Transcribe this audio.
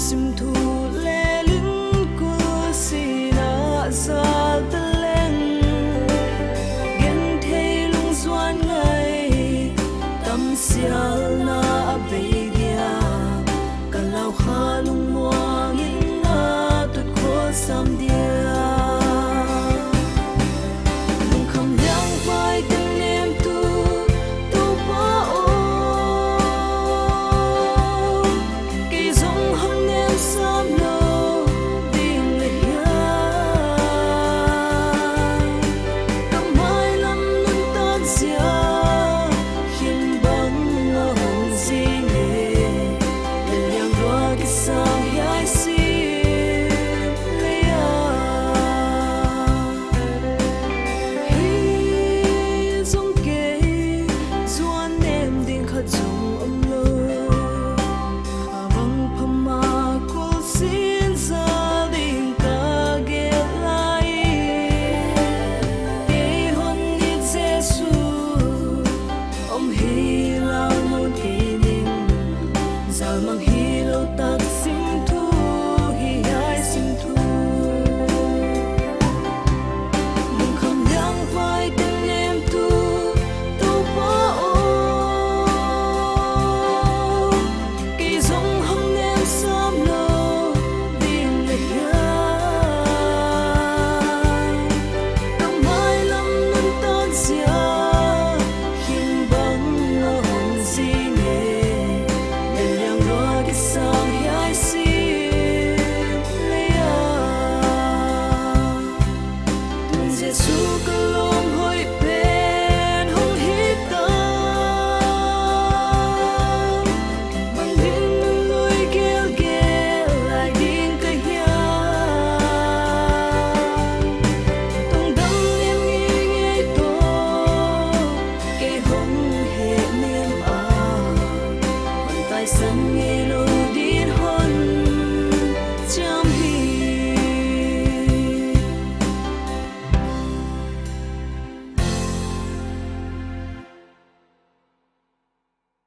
sim thu le linh của si na sa ta leng gen thei lung zuan ngai tâm sial na be dia kalau kha lung muang in na tu ko sam dia lung kham yang vai ten nem tu pa o ki zong hang nem sam lo ding le ya kam mai lam nun tan sia hin bang na hong si ne le yang ro ki sang yai si le ya hi zong ke zuan nem ding kha zong om lo abang phama ko sin sa ding ka ge lai ke hon ni jesu om hi lao mun hi ning zal mang hi lo tak sim thu hi ai sim thu lung kham yang vai ten nem tu pa o ki zong hang nem sam lo ding le ya kam mai lam nun tan sia hin bang na hong si ne le yang ro ki sang yai si le ya tu jesu